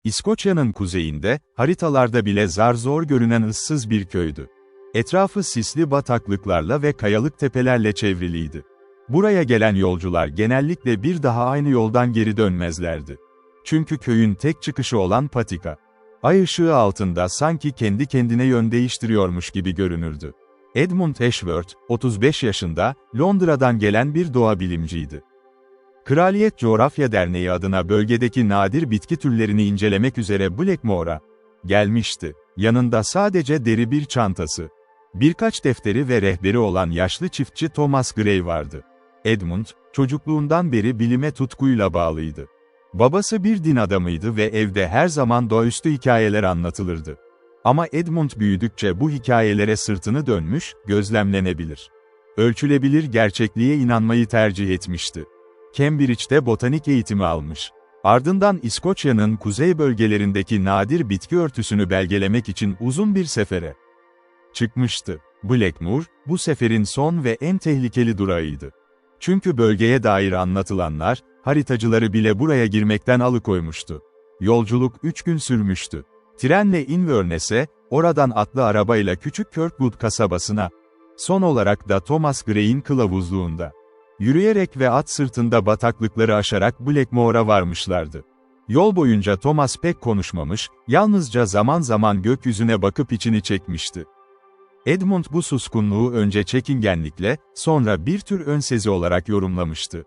İskoçya'nın kuzeyinde, haritalarda bile zar zor görünen ıssız bir köydü. Etrafı sisli bataklıklarla ve kayalık tepelerle çevriliydi. Buraya gelen yolcular genellikle bir daha aynı yoldan geri dönmezlerdi. Çünkü köyün tek çıkışı olan patika, ay ışığı altında sanki kendi kendine yön değiştiriyormuş gibi görünürdü. Edmund Ashworth, 35 yaşında, Londra'dan gelen bir doğa bilimciydi. Kraliyet Coğrafya Derneği adına bölgedeki nadir bitki türlerini incelemek üzere Blackmore'a gelmişti. Yanında sadece deri bir çantası, birkaç defteri ve rehberi olan yaşlı çiftçi Thomas Gray vardı. Edmund, çocukluğundan beri bilime tutkuyla bağlıydı. Babası bir din adamıydı ve evde her zaman doğaüstü hikayeler anlatılırdı. Ama Edmund büyüdükçe bu hikayelere sırtını dönmüş, gözlemlenebilir, ölçülebilir gerçekliğe inanmayı tercih etmişti. Cambridge'de botanik eğitimi almış. Ardından İskoçya'nın kuzey bölgelerindeki nadir bitki örtüsünü belgelemek için uzun bir sefere çıkmıştı. Blackmore, bu seferin son ve en tehlikeli durağıydı. Çünkü bölgeye dair anlatılanlar, haritacıları bile buraya girmekten alıkoymuştu. Yolculuk 3 gün sürmüştü. Trenle Inverness'e, oradan atlı arabayla küçük Kirkwood kasabasına, son olarak da Thomas Gray'in kılavuzluğunda, yürüyerek ve at sırtında bataklıkları aşarak Blackmore'a varmışlardı. Yol boyunca Thomas pek konuşmamış, yalnızca zaman zaman gökyüzüne bakıp içini çekmişti. Edmund bu suskunluğu önce çekingenlikle, sonra bir tür önsezi olarak yorumlamıştı.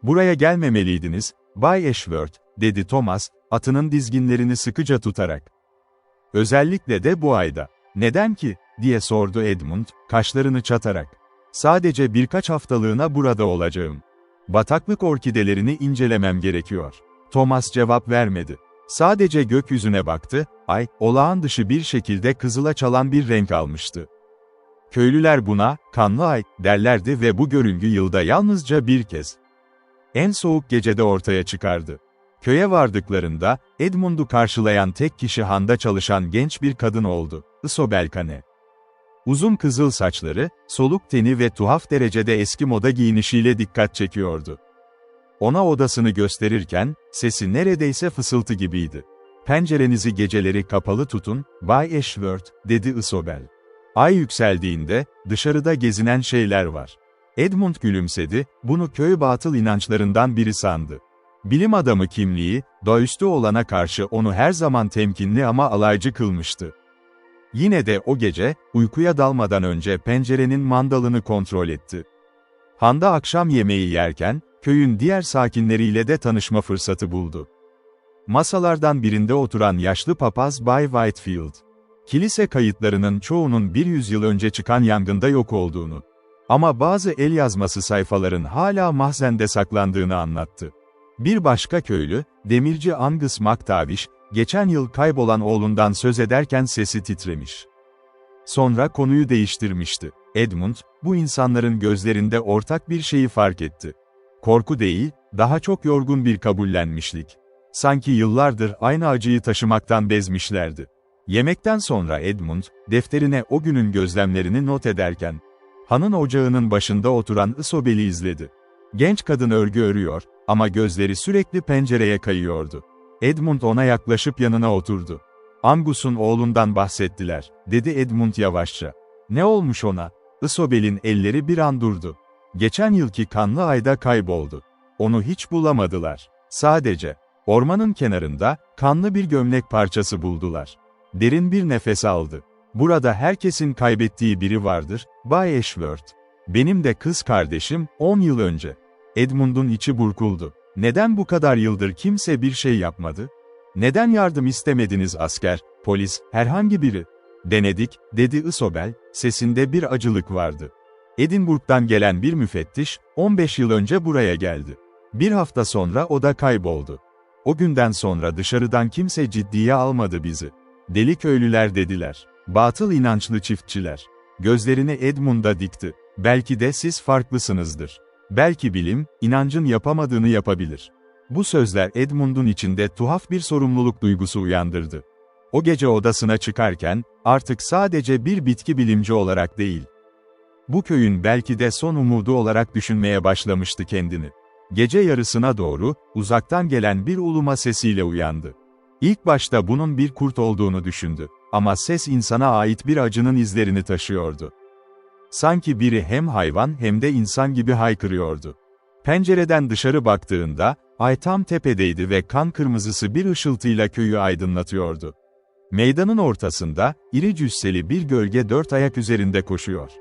"Buraya gelmemeliydiniz, Bay Ashworth," dedi Thomas, atının dizginlerini sıkıca tutarak. "Özellikle de bu ayda." "Neden ki?" diye sordu Edmund, kaşlarını çatarak. "Sadece birkaç haftalığına burada olacağım. Bataklık orkidelerini incelemem gerekiyor." Thomas cevap vermedi. Sadece gökyüzüne baktı, ay, olağan dışı bir şekilde kızıla çalan bir renk almıştı. Köylüler buna, "kanlı ay," derlerdi ve bu görüntü yılda yalnızca bir kez, en soğuk gecede ortaya çıkardı. Köye vardıklarında, Edmund'u karşılayan tek kişi handa çalışan genç bir kadın oldu, Isobel Kane. Uzun kızıl saçları, soluk teni ve tuhaf derecede eski moda giyinişiyle dikkat çekiyordu. Ona odasını gösterirken, sesi neredeyse fısıltı gibiydi. "Pencerenizi geceleri kapalı tutun, Bay Ashworth," dedi Isobel. "Ay yükseldiğinde, dışarıda gezinen şeyler var." Edmund gülümsedi, bunu köy batıl inançlarından biri sandı. Bilim adamı kimliği, doğaüstü olana karşı onu her zaman temkinli ama alaycı kılmıştı. Yine de o gece, uykuya dalmadan önce pencerenin mandalını kontrol etti. Handa akşam yemeği yerken, köyün diğer sakinleriyle de tanışma fırsatı buldu. Masalardan birinde oturan yaşlı papaz Bay Whitefield, kilise kayıtlarının çoğunun bir yüzyıl önce çıkan yangında yok olduğunu, ama bazı el yazması sayfaların hala mahzende saklandığını anlattı. Bir başka köylü, demirci Angus McTavish, geçen yıl kaybolan oğlundan söz ederken sesi titremiş. Sonra konuyu değiştirmişti. Edmund, bu insanların gözlerinde ortak bir şeyi fark etti. Korku değil, daha çok yorgun bir kabullenmişlik. Sanki yıllardır aynı acıyı taşımaktan bezmişlerdi. Yemekten sonra Edmund, defterine o günün gözlemlerini not ederken, hanın ocağının başında oturan Isobel'i izledi. Genç kadın örgü örüyor, ama gözleri sürekli pencereye kayıyordu. Edmund ona yaklaşıp yanına oturdu. "Angus'un oğlundan bahsettiler," dedi Edmund yavaşça. "Ne olmuş ona?" Isobel'in elleri bir an durdu. "Geçen yılki kanlı ayda kayboldu. Onu hiç bulamadılar. Sadece, ormanın kenarında, kanlı bir gömlek parçası buldular." Derin bir nefes aldı. "Burada herkesin kaybettiği biri vardır, Bay Ashworth. Benim de kız kardeşim, 10 yıl önce." Edmund'un içi burkuldu. "Neden bu kadar yıldır kimse bir şey yapmadı? Neden yardım istemediniz asker, polis, herhangi biri?" "Denedik," dedi Isobel, sesinde bir acılık vardı. "Edinburgh'dan gelen bir müfettiş, 15 yıl önce buraya geldi. Bir hafta sonra o da kayboldu. O günden sonra dışarıdan kimse ciddiye almadı bizi. Deli köylüler dediler. Batıl inançlı çiftçiler." Gözlerini Edmund'a dikti. "Belki de siz farklısınızdır. Belki bilim, inancın yapamadığını yapabilir." Bu sözler Edmund'un içinde tuhaf bir sorumluluk duygusu uyandırdı. O gece odasına çıkarken, artık sadece bir bitki bilimci olarak değil, bu köyün belki de son umudu olarak düşünmeye başlamıştı kendini. Gece yarısına doğru, uzaktan gelen bir uluma sesiyle uyandı. İlk başta bunun bir kurt olduğunu düşündü. Ama ses insana ait bir acının izlerini taşıyordu. Sanki biri hem hayvan hem de insan gibi haykırıyordu. Pencereden dışarı baktığında, ay tam tepedeydi ve kan kırmızısı bir ışıltıyla köyü aydınlatıyordu. Meydanın ortasında, iri cüsseli bir gölge 4 ayak üzerinde koşuyor.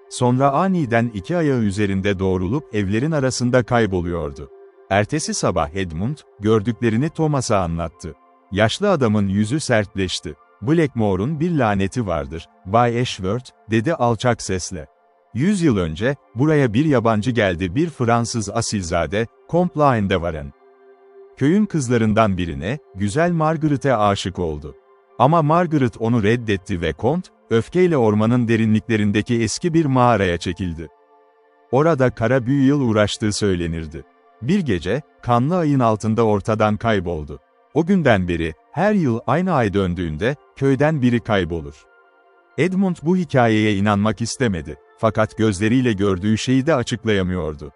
Sonra aniden 2 ayağı üzerinde doğrulup evlerin arasında kayboluyordu. Ertesi sabah Edmund, gördüklerini Thomas'a anlattı. Yaşlı adamın yüzü sertleşti. "Blackmore'un bir laneti vardır, Bay Ashworth," dedi alçak sesle. 100 yıl önce, buraya bir yabancı geldi, bir Fransız asilzade, Comte Laendevaren. Köyün kızlarından birine, güzel Margaret'e aşık oldu. Ama Margaret onu reddetti ve Comte, öfkeyle ormanın derinliklerindeki eski bir mağaraya çekildi. Orada kara büyü yıl uğraştığı söylenirdi. Bir gece, kanlı ayın altında ortadan kayboldu. O günden beri, her yıl aynı ay döndüğünde, köyden biri kaybolur. Edmund bu hikayeye inanmak istemedi, fakat gözleriyle gördüğü şeyi de açıklayamıyordu.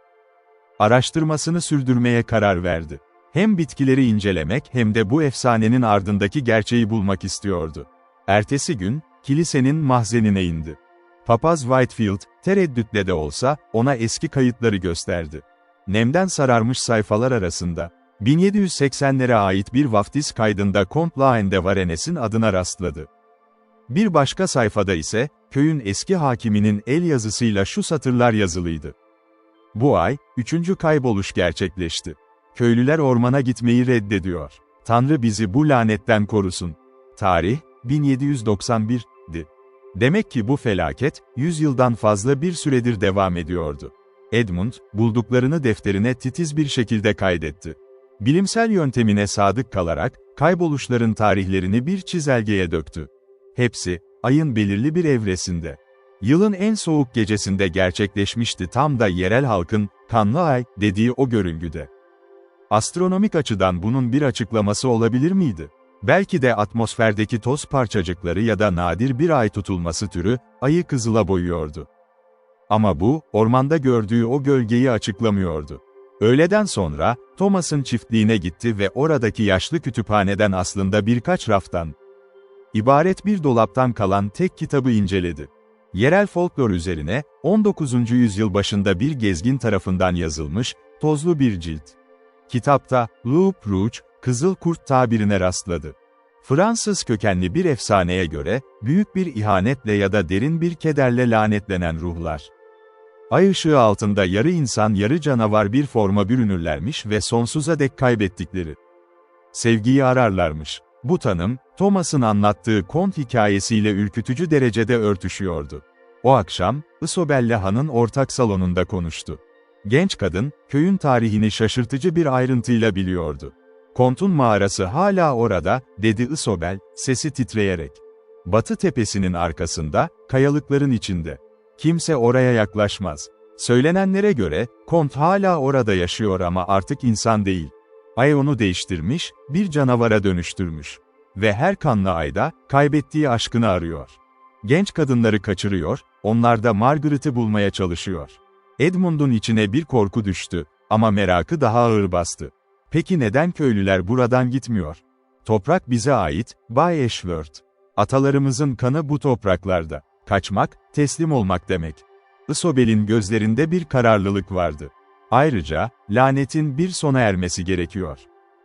Araştırmasını sürdürmeye karar verdi. Hem bitkileri incelemek hem de bu efsanenin ardındaki gerçeği bulmak istiyordu. Ertesi gün, kilisenin mahzenine indi. Papaz Whitefield, tereddütle de olsa, ona eski kayıtları gösterdi. Nemden sararmış sayfalar arasında, 1780'lere ait bir vaftiz kaydında Comte Laendavarenes'in adına rastladı. Bir başka sayfada ise, köyün eski hakiminin el yazısıyla şu satırlar yazılıydı. "Bu ay, 3. kayboluş gerçekleşti. Köylüler ormana gitmeyi reddediyor. Tanrı bizi bu lanetten korusun." Tarih, 1791'di. Demek ki bu felaket, 100 yıldan fazla bir süredir devam ediyordu. Edmund, bulduklarını defterine titiz bir şekilde kaydetti. Bilimsel yöntemine sadık kalarak, kayboluşların tarihlerini bir çizelgeye döktü. Hepsi, ayın belirli bir evresinde. Yılın en soğuk gecesinde gerçekleşmişti, tam da yerel halkın, "kanlı ay" dediği o görüngüde. Astronomik açıdan bunun bir açıklaması olabilir miydi? Belki de atmosferdeki toz parçacıkları ya da nadir bir ay tutulması türü, ayı kızıla boyuyordu. Ama bu, ormanda gördüğü o gölgeyi açıklamıyordu. Öğleden sonra, Thomas'ın çiftliğine gitti ve oradaki yaşlı kütüphaneden aslında birkaç raftan ibaret bir dolaptan kalan tek kitabı inceledi. Yerel folklor üzerine, 19. yüzyıl başında bir gezgin tarafından yazılmış, tozlu bir cilt. Kitapta, Loup Rouge, Kızıl Kurt tabirine rastladı. Fransız kökenli bir efsaneye göre, büyük bir ihanetle ya da derin bir kederle lanetlenen ruhlar, ay ışığı altında yarı insan yarı canavar bir forma bürünürlermiş ve sonsuza dek kaybettikleri sevgiyi ararlarmış. Bu tanım, Thomas'ın anlattığı kont hikayesiyle ürkütücü derecede örtüşüyordu. O akşam, Isobella Han'ın ortak salonunda konuştu. Genç kadın, köyün tarihini şaşırtıcı bir ayrıntıyla biliyordu. "Kont'un mağarası hala orada," dedi Isobel, sesi titreyerek. "Batı tepesinin arkasında, kayalıkların içinde. Kimse oraya yaklaşmaz. Söylenenlere göre, Kont hala orada yaşıyor ama artık insan değil. Ay onu değiştirmiş, bir canavara dönüştürmüş. Ve her kanlı ayda, kaybettiği aşkını arıyor. Genç kadınları kaçırıyor, onlar da Margaret'ı bulmaya çalışıyor." Edmund'un içine bir korku düştü, ama merakı daha ağır bastı. "Peki neden köylüler buradan gitmiyor? Toprak bize ait, Bay Ashworth. Atalarımızın kanı bu topraklarda. Kaçmak, teslim olmak demek." Isobel'in gözlerinde bir kararlılık vardı. "Ayrıca, lanetin bir sona ermesi gerekiyor.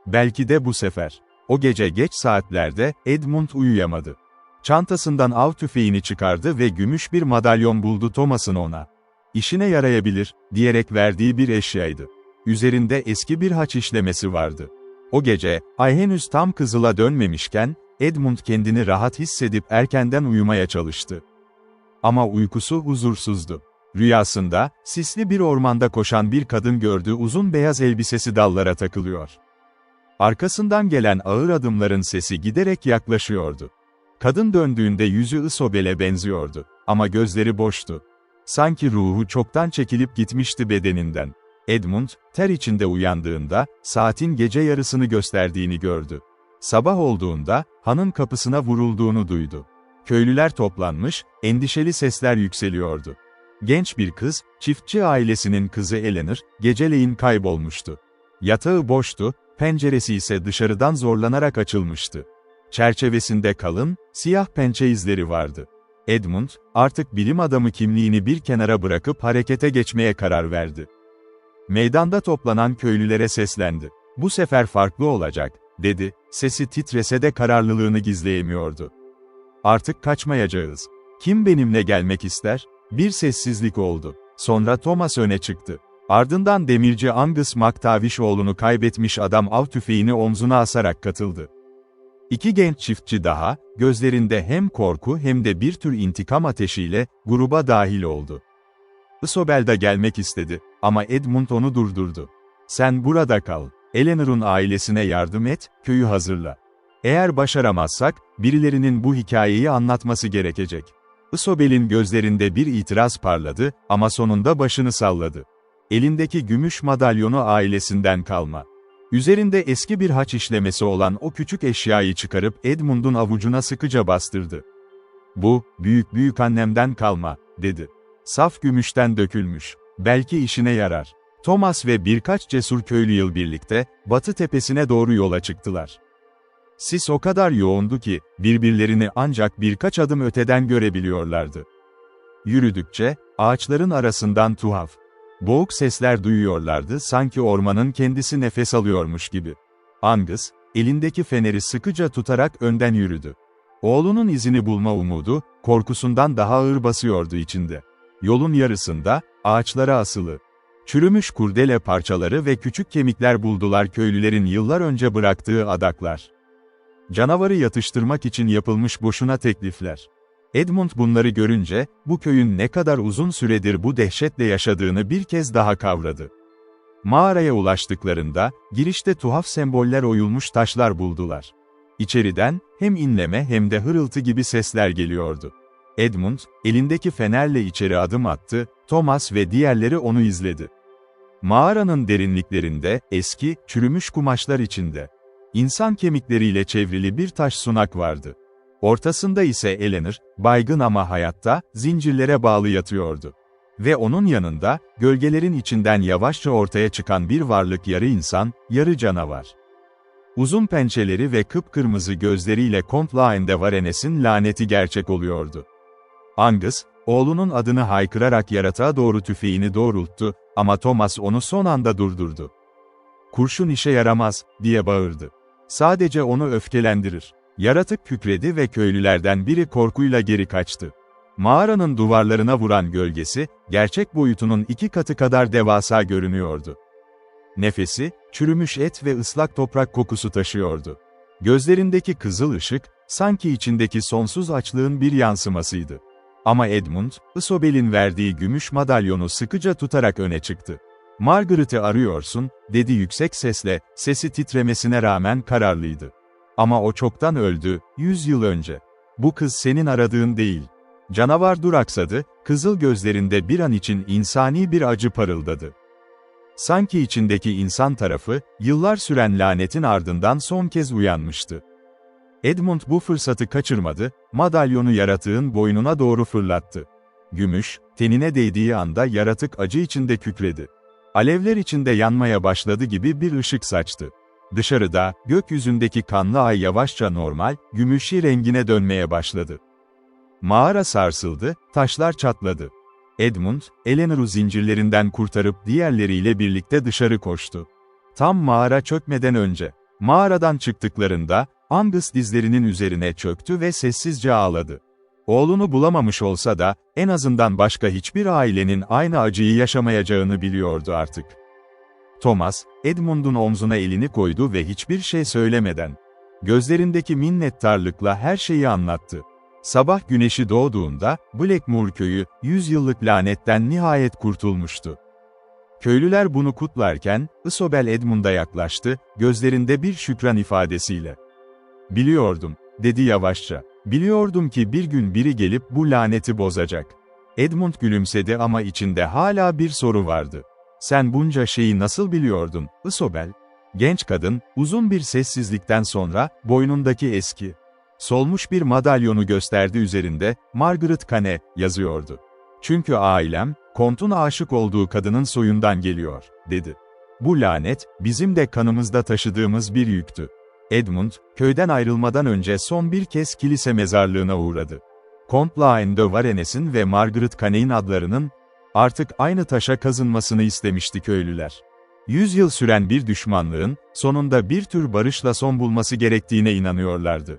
Belki de bu sefer." O gece geç saatlerde, Edmund uyuyamadı. Çantasından av tüfeğini çıkardı ve gümüş bir madalyon buldu Thomas'ın ona. "İşine yarayabilir," diyerek verdiği bir eşyaydı. Üzerinde eski bir haç işlemesi vardı. O gece, ay henüz tam kızıla dönmemişken, Edmund kendini rahat hissedip erkenden uyumaya çalıştı. Ama uykusu huzursuzdu. Rüyasında, sisli bir ormanda koşan bir kadın gördü, uzun beyaz elbisesi dallara takılıyor. Arkasından gelen ağır adımların sesi giderek yaklaşıyordu. Kadın döndüğünde yüzü Isobel'e benziyordu, ama gözleri boştu. Sanki ruhu çoktan çekilip gitmişti bedeninden. Edmund, ter içinde uyandığında, saatin gece yarısını gösterdiğini gördü. Sabah olduğunda, hanın kapısına vurulduğunu duydu. Köylüler toplanmış, endişeli sesler yükseliyordu. Genç bir kız, çiftçi ailesinin kızı Eleanor, geceleyin kaybolmuştu. Yatağı boştu, penceresi ise dışarıdan zorlanarak açılmıştı. Çerçevesinde kalın, siyah pençe izleri vardı. Edmund, artık bilim adamı kimliğini bir kenara bırakıp harekete geçmeye karar verdi. Meydanda toplanan köylülere seslendi. "Bu sefer farklı olacak," dedi, sesi titrese de kararlılığını gizleyemiyordu. "Artık kaçmayacağız. Kim benimle gelmek ister?" Bir sessizlik oldu. Sonra Thomas öne çıktı. Ardından demirci Angus MacTavish'oğlunu kaybetmiş adam av tüfeğini omzuna asarak katıldı. İki genç çiftçi daha, gözlerinde hem korku hem de bir tür intikam ateşiyle, gruba dahil oldu. Isobel de gelmek istedi, ama Edmund onu durdurdu. "Sen burada kal. Eleanor'un ailesine yardım et, köyü hazırla. Eğer başaramazsak, birilerinin bu hikayeyi anlatması gerekecek." Isobel'in gözlerinde bir itiraz parladı, ama sonunda başını salladı. Elindeki gümüş madalyonu ailesinden kalma. Üzerinde eski bir haç işlemesi olan o küçük eşyayı çıkarıp Edmund'un avucuna sıkıca bastırdı. "Bu, büyükannemden kalma," dedi. "Saf gümüşten dökülmüş. Belki işine yarar." Thomas ve birkaç cesur köylü yıl birlikte, Batı Tepesi'ne doğru yola çıktılar. Sis o kadar yoğundu ki, birbirlerini ancak birkaç adım öteden görebiliyorlardı. Yürüdükçe, ağaçların arasından tuhaf, boğuk sesler duyuyorlardı, sanki ormanın kendisi nefes alıyormuş gibi. Angus, elindeki feneri sıkıca tutarak önden yürüdü. Oğlunun izini bulma umudu, korkusundan daha ağır basıyordu içinde. Yolun yarısında, ağaçlara asılı çürümüş kurdele parçaları ve küçük kemikler buldular köylülerin yıllar önce bıraktığı adaklar. Canavarı yatıştırmak için yapılmış boşuna teklifler. Edmund bunları görünce, bu köyün ne kadar uzun süredir bu dehşetle yaşadığını bir kez daha kavradı. Mağaraya ulaştıklarında, girişte tuhaf semboller oyulmuş taşlar buldular. İçeriden, hem inleme hem de hırıltı gibi sesler geliyordu. Edmund, elindeki fenerle içeri adım attı, Thomas ve diğerleri onu izledi. Mağaranın derinliklerinde, eski, çürümüş kumaşlar içinde, İnsan kemikleriyle çevrili bir taş sunak vardı. Ortasında ise Eleanor, baygın ama hayatta, zincirlere bağlı yatıyordu. Ve onun yanında, gölgelerin içinden yavaşça ortaya çıkan bir varlık, yarı insan, yarı canavar. Uzun pençeleri ve kıpkırmızı gözleriyle Comte Laen de Varenes'in laneti gerçek oluyordu. Angus, oğlunun adını haykırarak yaratığa doğru tüfeğini doğrulttu, ama Thomas onu son anda durdurdu. "Kurşun işe yaramaz," diye bağırdı. "Sadece onu öfkelendirir." Yaratık kükredi ve köylülerden biri korkuyla geri kaçtı. Mağaranın duvarlarına vuran gölgesi, gerçek boyutunun 2 katı kadar devasa görünüyordu. Nefesi, çürümüş et ve ıslak toprak kokusu taşıyordu. Gözlerindeki kızıl ışık, sanki içindeki sonsuz açlığın bir yansımasıydı. Ama Edmund, Isobel'in verdiği gümüş madalyonu sıkıca tutarak öne çıktı. "Margaret'ı arıyorsun," dedi yüksek sesle, sesi titremesine rağmen kararlıydı. "Ama o çoktan öldü, 100 yıl önce. Bu kız senin aradığın değil." Canavar duraksadı, kızıl gözlerinde bir an için insani bir acı parıldadı. Sanki içindeki insan tarafı, yıllar süren lanetin ardından son kez uyanmıştı. Edmund bu fırsatı kaçırmadı, madalyonu yaratığın boynuna doğru fırlattı. Gümüş, tenine değdiği anda yaratık acı içinde kükredi. Alevler içinde yanmaya başladı gibi bir ışık saçtı. Dışarıda, gökyüzündeki kanlı ay yavaşça normal, gümüşi rengine dönmeye başladı. Mağara sarsıldı, taşlar çatladı. Edmund, Eleanor'u zincirlerinden kurtarıp diğerleriyle birlikte dışarı koştu. Tam mağara çökmeden önce, mağaradan çıktıklarında, Angus dizlerinin üzerine çöktü ve sessizce ağladı. Oğlunu bulamamış olsa da, en azından başka hiçbir ailenin aynı acıyı yaşamayacağını biliyordu artık. Thomas, Edmund'un omzuna elini koydu ve hiçbir şey söylemeden, gözlerindeki minnettarlıkla her şeyi anlattı. Sabah güneşi doğduğunda, Blackmoor köyü, 100 yıllık lanetten nihayet kurtulmuştu. Köylüler bunu kutlarken, Isobel Edmund'a yaklaştı, gözlerinde bir şükran ifadesiyle. "Biliyordum," dedi yavaşça. "Biliyordum ki bir gün biri gelip bu laneti bozacak." Edmund gülümsedi ama içinde hala bir soru vardı. "Sen bunca şeyi nasıl biliyordun, Isobel?" Genç kadın, uzun bir sessizlikten sonra, boynundaki eski, solmuş bir madalyonu gösterdi, üzerinde, "Margaret Kane," yazıyordu. "Çünkü ailem, Comte'un aşık olduğu kadının soyundan geliyor," dedi. Bu lanet, bizim de kanımızda taşıdığımız bir yüktü. Edmund, köyden ayrılmadan önce son bir kez kilise mezarlığına uğradı. Complain de Varenes'in ve Margaret Caney'in adlarının, artık aynı taşa kazınmasını istemişti köylüler. 100 yıl süren bir düşmanlığın, sonunda bir tür barışla son bulması gerektiğine inanıyorlardı.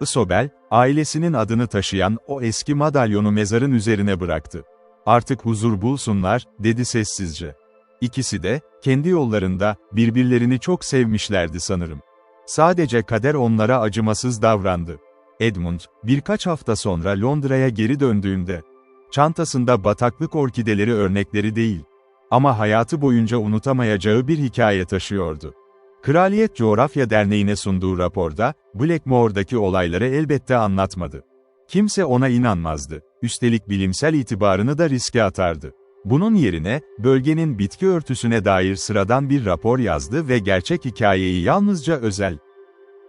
Isobel, ailesinin adını taşıyan o eski madalyonu mezarın üzerine bıraktı. "Artık huzur bulsunlar," dedi sessizce. İkisi de, kendi yollarında, birbirlerini çok sevmişlerdi sanırım. Sadece kader onlara acımasız davrandı. Edmund, birkaç hafta sonra Londra'ya geri döndüğünde, çantasında bataklık orkideleri örnekleri değil, ama hayatı boyunca unutamayacağı bir hikaye taşıyordu. Kraliyet Coğrafya Derneği'ne sunduğu raporda, Blackmore'daki olayları elbette anlatmadı. Kimse ona inanmazdı, üstelik bilimsel itibarını da riske atardı. Bunun yerine, bölgenin bitki örtüsüne dair sıradan bir rapor yazdı ve gerçek hikayeyi yalnızca özel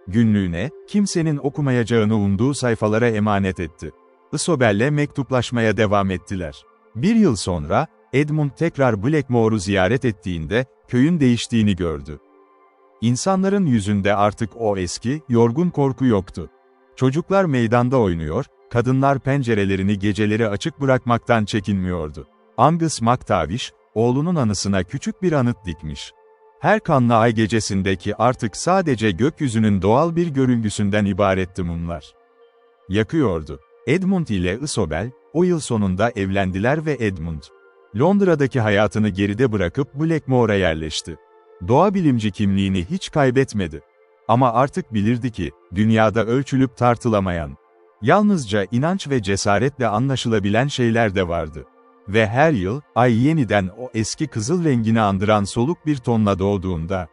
günlüğüne, kimsenin okumayacağını umduğu sayfalara emanet etti. Isobel'le mektuplaşmaya devam ettiler. Bir yıl sonra, Edmund tekrar Blackmore'u ziyaret ettiğinde, köyün değiştiğini gördü. İnsanların yüzünde artık o eski, yorgun korku yoktu. Çocuklar meydanda oynuyor, kadınlar pencerelerini geceleri açık bırakmaktan çekinmiyordu. Angus MacTavish, oğlunun anısına küçük bir anıt dikmiş. Her kanlı ay gecesindeki artık sadece gökyüzünün doğal bir görüntüsünden ibaretti mumlar. Yakıyordu. Edmund ile Isobel, o yıl sonunda evlendiler ve Edmund, Londra'daki hayatını geride bırakıp Blackmore'a yerleşti. Doğa bilimci kimliğini hiç kaybetmedi. Ama artık bilirdi ki, dünyada ölçülüp tartılamayan, yalnızca inanç ve cesaretle anlaşılabilen şeyler de vardı. Ve her yıl, ay yeniden o eski kızıl rengini andıran soluk bir tonla doğduğunda,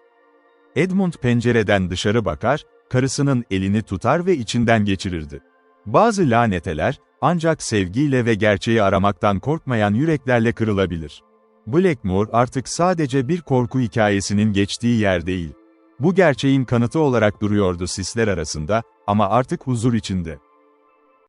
Edmund pencereden dışarı bakar, karısının elini tutar ve içinden geçirirdi. Bazı laneteler, ancak sevgiyle ve gerçeği aramaktan korkmayan yüreklerle kırılabilir. Blackmore artık sadece bir korku hikayesinin geçtiği yer değil. Bu gerçeğin kanıtı olarak duruyordu sisler arasında, ama artık huzur içinde.